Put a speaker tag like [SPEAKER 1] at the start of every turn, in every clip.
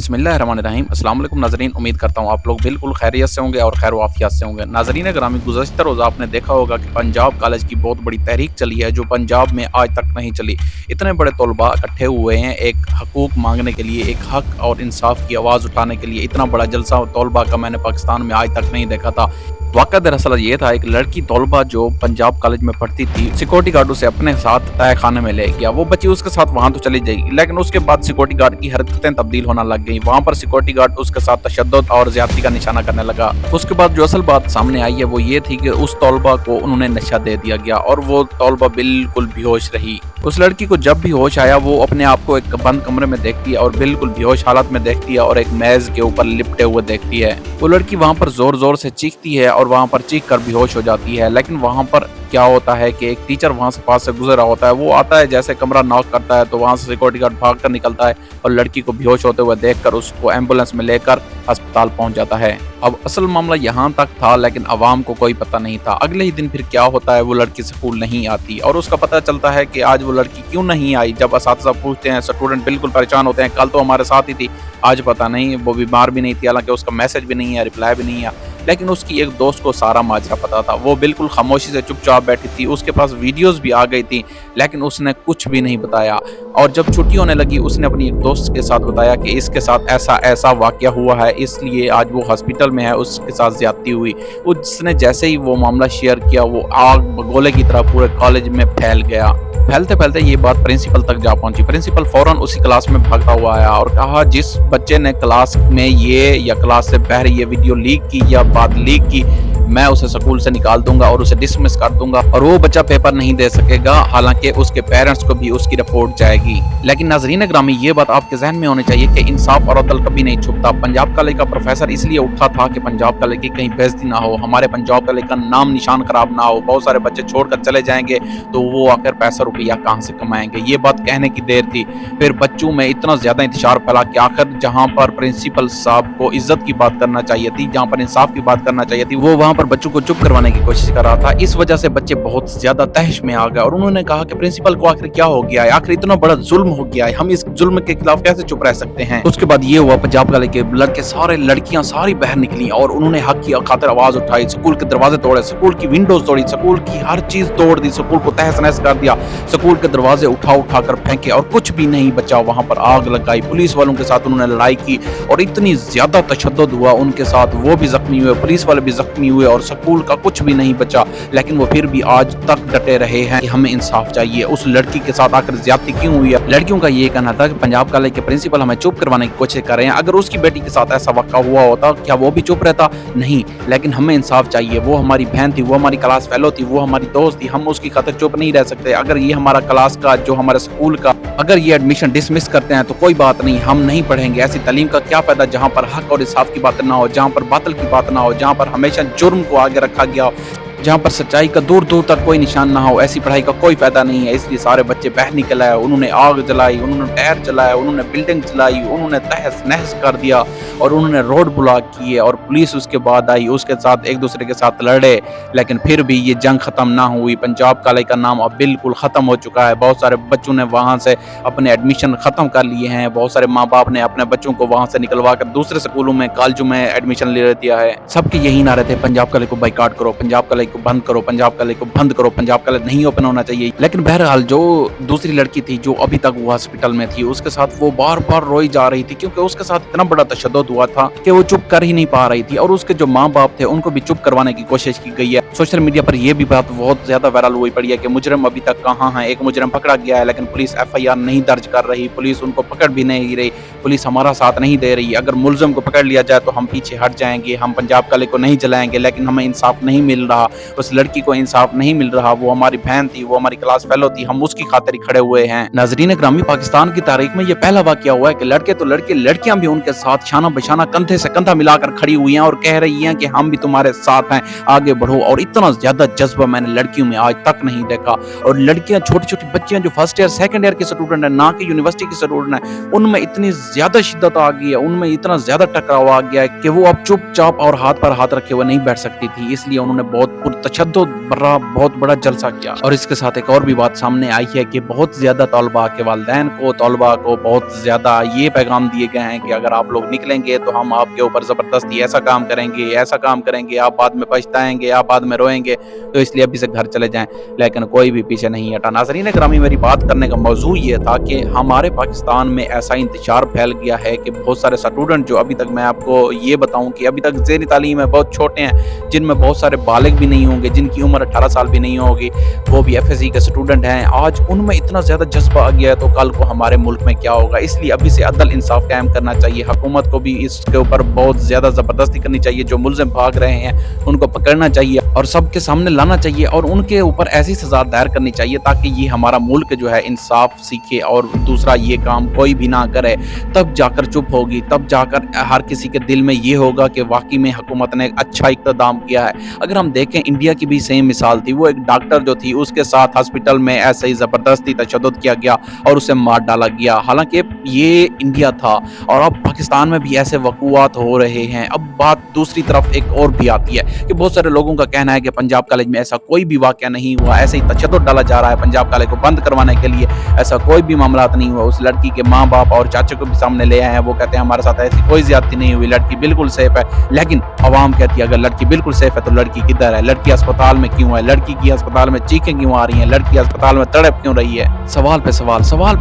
[SPEAKER 1] बिस्मिल्लाहिर्रहमानिर्रहीम। अस्सलाम वालेकुम नाज़रीन, उम्मीद करता हूँ आप लोग बिल्कुल खैरियत से होंगे और खैर वाफियत से होंगे। नाज़रीन ग्रामी, गुज़श्ता रोज़ आपने देखा होगा कि पंजाब कॉलेज की बहुत बड़ी तहरीक चली है जो पंजाब में आज तक नहीं चली। इतने बड़े तलबा इकट्ठे हुए हैं एक हकूक़ मांगने के लिए, एक हक और इंसाफ की आवाज़ उठाने के लिए। इतना बड़ा जलसा तलबा का मैंने पाकिस्तान में आज तक नहीं देखा था। वाक़या दरअसल ये था, एक लड़की तलबा जो पंजाब कॉलेज में पढ़ती थी, सिक्योरिटी गार्ड उसे अपने साथ तय खाने में ले गया। वो बच्ची उसके साथ वहाँ तो चली जाएगी, लेकिन उसके बाद सिक्योरिटी गार्ड की हरकतें तब्दील होना लग गई। वहाँ पर सिक्योरिटी गार्ड उसके साथ तशद्दुद और ज़्यादती का निशाना करने लगा। उसके बाद जो असल बात सामने आई है वो ये थी कि उस तलबा को उन्होंने नशा दे दिया गया और वो तलबा बिल्कुल बेहोश रही। उस लड़की को जब भी होश आया वो अपने आप को एक बंद कमरे में देखती है और बिल्कुल बेहोश हालत में देखती है और एक मेज के ऊपर लिपटे हुए देखती है। वो लड़की वहाँ पर जोर जोर से चीखती है और वहाँ पर चीख कर बेहोश हो जाती है। लेकिन वहाँ पर क्या होता है कि एक टीचर वहाँ से पास से गुजर रहा होता है। वो आता है, जैसे कमरा नॉक करता है तो वहाँ से सिक्योरिटी गार्ड भाग कर निकलता है और लड़की को बेहोश होते हुए देखकर उसको एम्बुलेंस में लेकर अस्पताल पहुँच जाता है। अब असल मामला यहाँ तक था, लेकिन अवाम को कोई पता नहीं था। अगले ही दिन फिर क्या होता है, वो लड़की स्कूल नहीं आती और उसका पता चलता है कि आज वो लड़की क्यों नहीं आई। जब असातिज़ा पूछते हैं, स्टूडेंट बिल्कुल परेशान होते हैं, कल तो हमारे साथ ही थी, आज पता नहीं, वो बीमार भी नहीं थी, हालांकि उसका मैसेज भी नहीं है, रिप्लाई भी नहीं है। लेकिन उसकी एक दोस्त को सारा माजरा पता था। वो बिल्कुल खामोशी से चुपचाप बैठी थी, उसके पास वीडियोस भी आ गई थी, लेकिन उसने कुछ भी नहीं बताया। और जब छुट्टी होने लगी उसने अपनी एक दोस्त के साथ बताया कि इसके साथ ऐसा ऐसा वाकया हुआ है, इसलिए आज वो हॉस्पिटल में है, उसके साथ ज्यादती हुई। उसने जैसे ही वो मामला शेयर किया, वो आग बगोले की तरह पूरे कॉलेज में फैल गया। फैलते फैलते ये बात प्रिंसिपल तक जा पहुंची। प्रिंसिपल फौरन उसी क्लास में भागता हुआ आया और कहा, जिस बच्चे ने क्लास में ये या क्लास से बाहर ये वीडियो लीक की या बात लीक की, मैं उसे स्कूल से निकाल दूंगा और उसे डिसमिस कर दूंगा और वो बच्चा पेपर नहीं दे सकेगा, हालांकि उसके पेरेंट्स को भी उसकी रिपोर्ट जाएगी। लेकिन नाज़रीन ग्रामी, ये बात आपके जहन में होनी चाहिए कि इंसाफ और अदल कभी नहीं छुपता। पंजाब कॉलेज का प्रोफेसर इसलिए उठा था कि पंजाब कॉलेज की कहीं बेइज्जती ना हो, हमारे पंजाब कॉलेज का नाम निशान खराब ना हो। बहुत सारे बच्चे छोड़कर चले जाएंगे तो वो आकर पैसा रुपया कहाँ से कमाएंगे, ये बात कहने की देर थी। फिर बच्चों में इतना ज्यादा इंतशार फैला कि आखिर जहाँ पर प्रिंसिपल साहब को इज्जत की बात करना चाहिए थी, जहाँ पर इंसाफ की बात करना चाहिए थी, वो वहाँ पर बच्चों को चुप करवाने की कोशिश कर रहा था। इस वजह से बच्चे बहुत ज्यादा तहश में आ गए और उन्होंने कहा कि प्रिंसिपल को आखिर क्या हो गया है, आखिर इतना बड़ा जुल्म हो गया है, हम इस जुल्म के खिलाफ कैसे चुप रह सकते हैं। उसके बाद ये हुआ, पंजाब कॉलेज के लड़के सारे लड़कियां सारी बाहर निकली और उन्होंने हक की खातिर आवाज उठाई। स्कूल के दरवाजे तोड़े, स्कूल की विंडोज तोड़ी, स्कूल की हर चीज तोड़ दी, स्कूल को तहस नहस कर दिया, स्कूल के दरवाजे उठा उठा कर फेंके और कुछ भी नहीं बचा। वहां पर आग लगाई, पुलिस वालों के साथ उन्होंने लड़ाई की और इतनी ज्यादा तशद्दुद हुआ उनके साथ, वो भी जख्मी हुए, पुलिस वाले भी जख्मी हुए और स्कूल का कुछ भी नहीं बचा। लेकिन वो फिर भी आज तक डटे रहे हैं कि हमें इंसाफ चाहिए। उस लड़की के साथ आखिर ज्यादती क्यों हुई है? लड़कियों का ये कहना था कि पंजाब कॉलेज के प्रिंसिपल हमें चुप करवाने की कोशिश कर रहे हैं। अगर उसकी बेटी के साथ ऐसा वाक़ा हुआ होता, क्या वो भी चुप रहता? नहीं, लेकिन हमें इंसाफ चाहिए। वो हमारी बहन थी, वो हमारी क्लास फेलो थी, वो हमारी दोस्त थी, हम उसकी खातिर चुप नहीं रह सकते। अगर ये हमारा क्लास का, जो हमारे स्कूल का, अगर ये एडमिशन डिसमिस करते हैं तो कोई बात नहीं, हम नहीं पढ़ेंगे। ऐसी तालीम का क्या फायदा जहाँ पर हक और इंसाफ की बात ना हो, जहाँ पर बातिल की बात ना हो, जहाँ पर हमेशा जुर्म को आगे रखा गया हो, जहाँ पर सच्चाई का दूर दूर तक कोई निशान ना हो। ऐसी पढ़ाई का कोई फायदा नहीं है। इसलिए सारे बच्चे बाहर निकल आए, उन्होंने आग जलाई, उन्होंने टायर जलाया, उन्होंने बिल्डिंग जलाई, उन्होंने तहस नहस कर दिया और उन्होंने रोड ब्लॉक किए और पुलिस उसके बाद आई, उसके साथ एक दूसरे के साथ लड़े। लेकिन फिर भी ये जंग खत्म ना हुई। पंजाब कॉलेज का नाम अब बिल्कुल खत्म हो चुका है। बहुत सारे बच्चों ने वहाँ से अपने एडमिशन खत्म कर लिए हैं। बहुत सारे माँ बाप ने अपने बच्चों को वहाँ से निकलवा कर दूसरे स्कूलों में, कॉलेजों में एडमिशन ले दिया है। सबके यही नारे थे, पंजाब कॉलेज को बाइकाट करो, पंजाब कॉलेज को बंद करो, पंजाब कॉलेज को बंद करो, पंजाब कॉलेज नहीं ओपन होना चाहिए। लेकिन बहरहाल जो दूसरी लड़की थी जो अभी तक वो हॉस्पिटल में थी, उसके साथ वो बार बार रोई जा रही थी क्योंकि उसके साथ इतना बड़ा तशद्दुद हुआ था कि वो चुप कर ही नहीं पा रही थी और उसके जो माँ बाप थे उनको भी चुप करवाने की कोशिश की गई है। सोशल मीडिया पर यह भी बात बहुत ज्यादा वायरल हुई पड़ी है कि मुजरिम अभी तक कहाँ है। एक मुजरिम पकड़ा गया है लेकिन पुलिस FIR नहीं दर्ज कर रही, पुलिस उनको पकड़ भी नहीं रही, पुलिस हमारा साथ नहीं दे रही। अगर मुलजिम को पकड़ लिया जाए तो हम पीछे हट जाएंगे, हम पंजाब कॉलेज को नहीं जलाएंगे, लेकिन हमें इंसाफ नहीं मिल रहा, उस लड़की को इंसाफ नहीं मिल रहा। वो हमारी बहन थी, वो हमारी क्लास फेलो थी, हम उसकी खातिर ही खड़े हुए हैं। नाज़रीन ग्रामी, पाकिस्तान की तारीख में ये पहला वाकया हुआ है कि लड़के तो लड़के, लड़कियां भी उनके साथ शाना बशाना कंधे से कंधा मिलाकर खड़ी हुई हैं और कह रही हैं कि हम भी तुम्हारे साथ हैं, आगे बढ़ो। और इतना ज्यादा जज्बा मैंने लड़कियों में आज तक नहीं देखा। और लड़कियां, छोटी छोटी बच्चियां जो फर्स्ट ईयर सेकंड ईयर के स्टूडेंट है, ना कि यूनिवर्सिटी के स्टूडेंट है, उनमें इतनी ज्यादा शिद्दत आ गई है, उनमें इतना ज्यादा टकराव आ गया है कि वो अब चुपचाप और हाथ पर हाथ रखे हुए नहीं बैठ सकती थी। इसलिए उन्होंने बहुत पुरतशद्दुद बर्रा बहुत बड़ा जलसा किया। और इसके साथ एक और भी बात सामने आई है कि बहुत ज़्यादा तलबा के वालिदैन को, तलबा को बहुत ज़्यादा ये पैगाम दिए गए हैं कि अगर आप लोग निकलेंगे तो हम आपके ऊपर ज़बरदस्ती ऐसा काम करेंगे, आप बाद में पछताएंगे, आप बाद में रोएंगे, तो इसलिए अभी से घर चले जाएं। लेकिन कोई भी पीछे नहीं हटा। नाज़रीन गिरामी, मेरी बात करने का मौजू ये था कि हमारे पाकिस्तान में ऐसा इंतशार फैल गया है कि बहुत सारे स्टूडेंट जो अभी तक, मैं आपको ये बताऊं कि अभी तक ज़ेरी तालीम है, बहुत छोटे हैं, जिनमें बहुत सारे बालिग भी नहीं होंगे, जिनकी उम्र 18 साल भी नहीं होगी, वो भी FSC के स्टूडेंट हैं। आज उनमें इतना ज़्यादा जज्बा आ गया है तो कल को हमारे मुल्क में क्या होगा। इसलिए अभी से अदल इंसाफ कायम करना चाहिए। हुकूमत को भी इसके ऊपर बहुत ज़्यादा ज़बरदस्ती करनी चाहिए। जो मुलज़िम भाग रहे हैं उनको पकड़ना चाहिए और सबके सामने लाना चाहिए और उनके ऊपर ऐसी सज़ा दायर करनी चाहिए ताकि ये हमारा मुल्क जो है इंसाफ सीखे और दूसरा ये काम कोई भी ना करे। तब जाकर चुप होगी, तब जाकर हर किसी के दिल में ये होगा कि वाकई में हुकूमत ने अच्छा इक़्तिदाम किया है। अगर हम देखें, इंडिया की भी सेम मिसाल थी। वो एक डॉक्टर जो थी, उसके साथ हॉस्पिटल में ऐसे ही ज़बरदस्ती तशद्दुद किया गया और उसे मार डाला गया। हालांकि ये इंडिया था और अब पाकिस्तान में भी ऐसे वक़ूआत हो रहे हैं। अब बात दूसरी तरफ एक और भी आती है कि बहुत सारे लोगों का कहना है कि पंजाब कॉलेज में ऐसा कोई भी वाक़या नहीं हुआ, ऐसे ही तशद्दुद डाला जा रहा है पंजाब कॉलेज को बंद करवाने के लिए। ऐसा कोई भी मामला नहीं हुआ। उस लड़की के माँ बाप और चाचा को भी सामने ले आए हैं, वो कहते हैं हमारे साथ ऐसी कोई ज़्यादती नहीं हुई, लड़की बिल्कुल सेफ है। लेकिन अवाम कहती है अगर लड़की बिल्कुल सेफ है तो लड़की किधर है, लड़की अस्पताल में क्यों है, लड़की की अस्पताल में चीखें क्यों आ रही हैं, लड़की अस्पताल में तड़प क्यों रही है। सवाल पे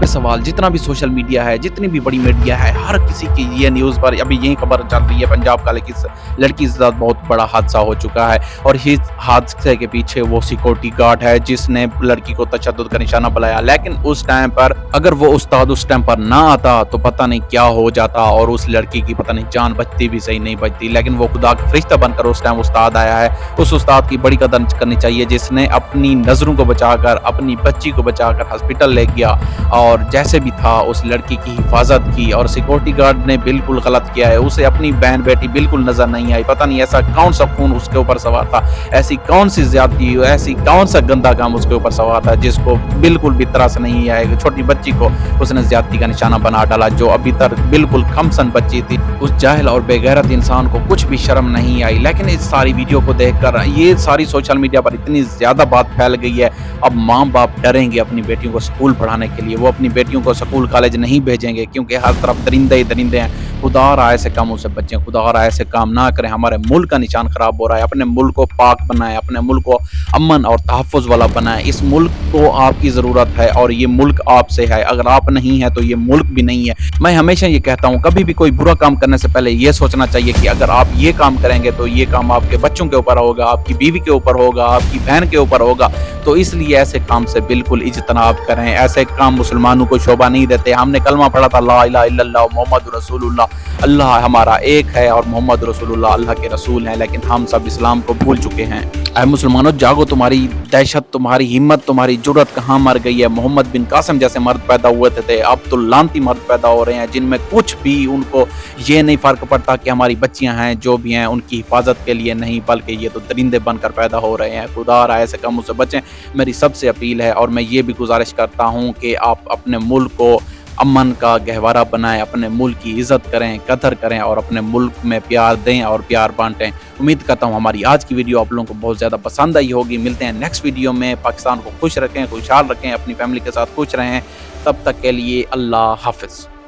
[SPEAKER 1] सवाल, जितना भी सोशल मीडिया है, जितनी भी बड़ी मीडिया है, हर किसी की ये न्यूज़ पर अभी यही खबर चल रही है पंजाब कॉलेज की लड़की के साथ बहुत बड़ा हादसा हो चुका है। और इस हादसे के पीछे वो सिक्योरिटी गार्ड है जिसने लड़की को तशद्दुद का निशाना बनाया। लेकिन उस टाइम पर अगर वो उस्ताद उस टाइम पर ना आता तो पता नहीं क्या हो जाता और उस लड़की की पता नहीं जान बचती भी सही नहीं बचती। लेकिन वो खुदा का फरिश्ता बनकर उस टाइम उस्ताद आया है। उस उस्ताद की बड़ी कदर करनी चाहिए जिसने अपनी नज़रों को बचाकर, अपनी बच्ची को बचाकर हॉस्पिटल ले गया और जैसे भी था उस लड़की की हिफाजत की। और सिक्योरिटी गार्ड ने बिल्कुल गलत किया है, उसे अपनी बहन बेटी बिल्कुल नजर नहीं आई। पता नहीं ऐसा कौन सा खून उसके ऊपर सवार था, ऐसी कौन सी ज्यादती, ऐसी कौन सा गंदा काम उसके ऊपर सवार था जिसको बिल्कुल भी तरस नहीं आए। छोटी बच्ची को उसने ज्यादती का निशाना बना डाला जो अभी तक बिल्कुल खमसन बच्ची थी। उस जाहिल और बेगैरत इंसान को कुछ भी शर्म नहीं आई। लेकिन इस सारी वीडियो को देखकर ये सारी सोशल मीडिया पर इतनी ज्यादा बात फैल गई है, अब माँ बाप डरेंगे अपनी बेटियों को स्कूल पढ़ाने के लिए। वो अपनी बेटियों को स्कूल कॉलेज नहीं भेजेंगे क्योंकि हर तरफ दरिंदे ही दरिंदे हैं। खुदा रहा ऐसे कामों से बचें, खुदा रहा ऐसे काम ना करें। हमारे मुल्क का निशान खराब हो रहा है। अपने मुल्क को पाक बनाएं, अपने मुल्क को अमन और तहफ़्फ़ुज़ वाला बनाएं। इस मुल्क को आपकी ज़रूरत है और ये मुल्क आपसे है। अगर आप नहीं है तो ये मुल्क भी नहीं है। मैं हमेशा ये कहता हूँ, कभी भी कोई बुरा काम करने से पहले ये सोचना चाहिए कि अगर आप ये काम करेंगे तो ये काम आपके बच्चों के ऊपर होगा, आपकी बीवी के ऊपर होगा, आपकी बहन के ऊपर होगा। तो इसलिए ऐसे काम से बिल्कुल इज्तनाब करें। ऐसे काम मुसलमानों को शोभा नहीं देते। हमने कलमा पढ़ा था ला इलाहा इल्लल्लाह मुहम्मद रसूलुल्लाह, अल्लाह हमारा एक है और मोहम्मद रसूलुल्लाह अल्लाह के रसूल हैं। लेकिन हम सब इस्लाम को भूल चुके हैं। ऐ मुसलमानों जागो, तुम्हारी दहशत, तुम्हारी हिम्मत, तुम्हारी जुर्रत कहाँ मर गई है। मोहम्मद बिन कासिम जैसे मर्द पैदा हुए थे, अब तो लानती मर्द पैदा हो रहे हैं जिनमें कुछ भी उनको ये नहीं फर्क पड़ता कि हमारी बच्चियां हैं जो भी हैं उनकी हिफाजत के लिए नहीं, बल्कि ये तो दरिंदे बनकर पैदा हो रहे हैं। खुदा रहा ऐसे कामों से बचें, मेरी सबसे अपील है। और मैं ये भी गुजारिश करता हूँ कि आप अपने मुल्क को अमन का गहवारा बनाएं, अपने मुल्क की इज़्ज़त करें, कदर करें और अपने मुल्क में प्यार दें और प्यार बांटें। उम्मीद करता हूँ हमारी आज की वीडियो आप लोगों को बहुत ज़्यादा पसंद आई होगी। मिलते हैं नेक्स्ट वीडियो में। पाकिस्तान को खुश रखें, खुशहाल रखें, अपनी फैमिली के साथ खुश रहें। तब तक के लिए अल्लाह हाफ़िज़।